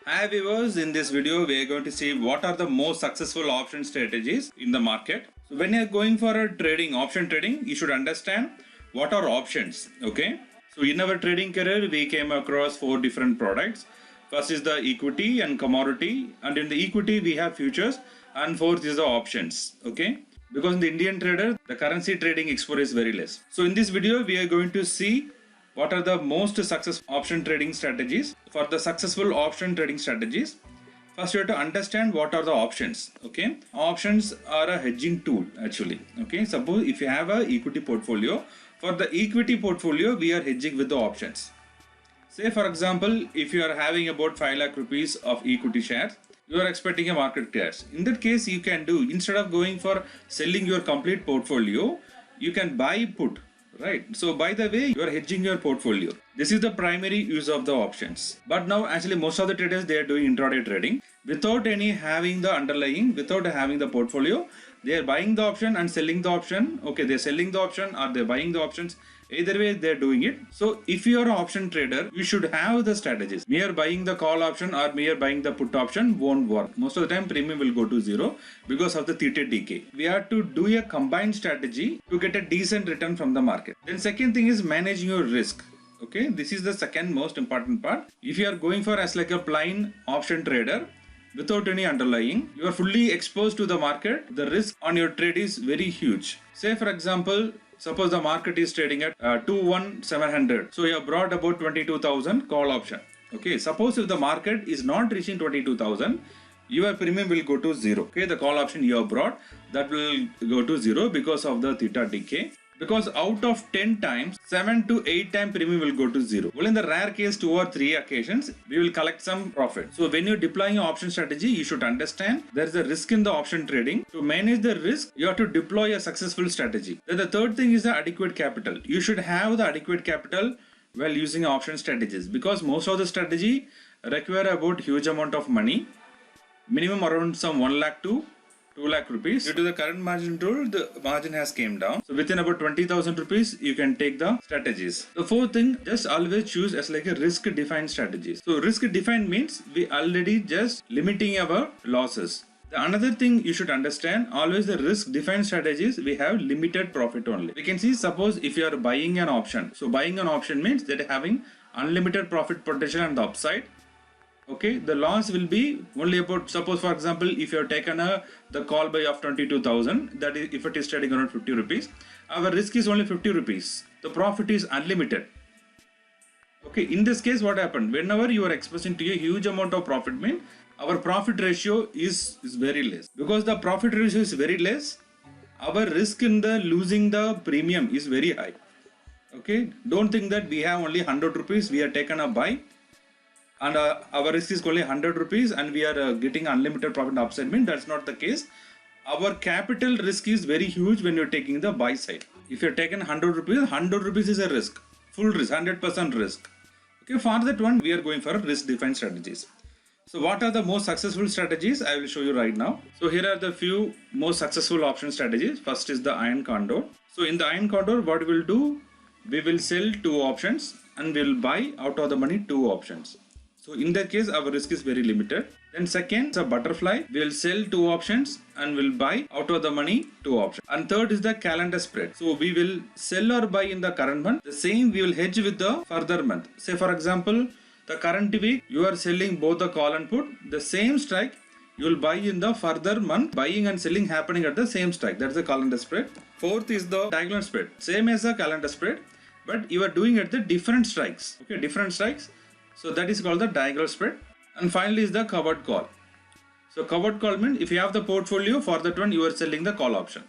Hi viewers, in this video we are going to see what are the most successful option strategies in the market. So when you are going for a option trading, you should understand what are options. Okay. So in our trading career, we came across 4 different products. First is the equity and commodity, and in the equity we have futures, and fourth is the options. Okay. Because in the Indian trader, the currency trading exposure is very less. So in this video, we are going to see what are the most successful option trading strategies. For the successful option trading strategies, first you have to understand what are the options. Okay, options are a hedging tool actually. Okay, suppose if you have a equity portfolio, for the equity portfolio we are hedging with the options. Say for example, if you are having about 5 lakh rupees of equity shares, you are expecting a market crash. In that case, you can do, instead of going for selling your complete portfolio, you can buy put. Right. So by the way, you are hedging your portfolio. This is the primary use of the options. But now actually most of the traders, they are doing intraday trading without any having the underlying, without having the portfolio. They are buying the option and selling the option. Okay, they're selling the option or they're buying the options. Either way, they're doing it. So if you're an option trader, you should have the strategies. Mere buying the call option or mere buying the put option won't work. Most of the time, premium will go to zero because of the theta decay. We have to do a combined strategy to get a decent return from the market. Then second thing is managing your risk. Okay, this is the second most important part. If you are going for as like a plain option trader, without any underlying, you are fully exposed to the market. The risk on your trade is very huge. Say for example, suppose the market is trading at 21,700. So you have brought about 22,000 call option. Okay, suppose if the market is not reaching 22,000, your premium will go to zero. Okay, the call option you have brought, that will go to zero because of the theta decay. Because out of 10 times, 7 to 8 times premium will go to zero. Well, in the rare case, 2 or 3 occasions, we will collect some profit. So when you're deploying an option strategy, you should understand there is a risk in the option trading. To manage the risk, you have to deploy a successful strategy. Then the third thing is the adequate capital. You should have the adequate capital while using option strategies, because most of the strategy require about huge amount of money, minimum around some 1 lakh to 2 lakh rupees. Due to the current margin rule, the margin has came down. So within about 20,000 rupees, you can take the strategies. The fourth thing, just always choose as like a risk defined strategies. So risk defined means we already just limiting our losses. The another thing you should understand, always the risk defined strategies, we have limited profit only. We can see, suppose if you are buying an option. So buying an option means that having unlimited profit potential on the upside. Okay, the loss will be only about, suppose for example, if you have taken the call buy of 22,000, that is if it is trading around 50 rupees, our risk is only 50 rupees. The profit is unlimited. Okay, in this case what happened? Whenever you are exposing to a huge amount of profit, mean our profit ratio is very less. Because the profit ratio is very less, our risk in the losing the premium is very high. Okay, don't think that we have only 100 rupees, we are taken a buy, and our risk is only 100 rupees and we are getting unlimited profit upside. Mean that's not the case. Our capital risk is very huge when you're taking the buy side. If you're taking 100 rupees is a risk, full risk, 100% risk. Okay, for that one we are going for risk defined strategies. So what are the most successful strategies? I will show you right now. So here are the few most successful option strategies. First is the iron condor. So in the iron condor, what we will do, we will sell 2 options and we will buy out of the money 2 options. So in that case, our risk is very limited. Then second is a butterfly. We will sell 2 options and will buy out of the money 2 options. And third is the calendar spread. So we will sell or buy in the current month. The same we will hedge with the further month. Say for example, the current week you are selling both the call and put. The same strike you will buy in the further month. Buying and selling happening at the same strike. That's the calendar spread. Fourth is the diagonal spread. Same as the calendar spread, but you are doing at the different strikes. Okay, different strikes. So that is called the diagonal spread. And finally is the covered call. So covered call means if you have the portfolio, for that one you are selling the call option.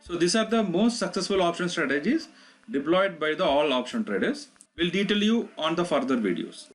So these are the most successful option strategies deployed by the all option traders. We'll detail you on the further videos.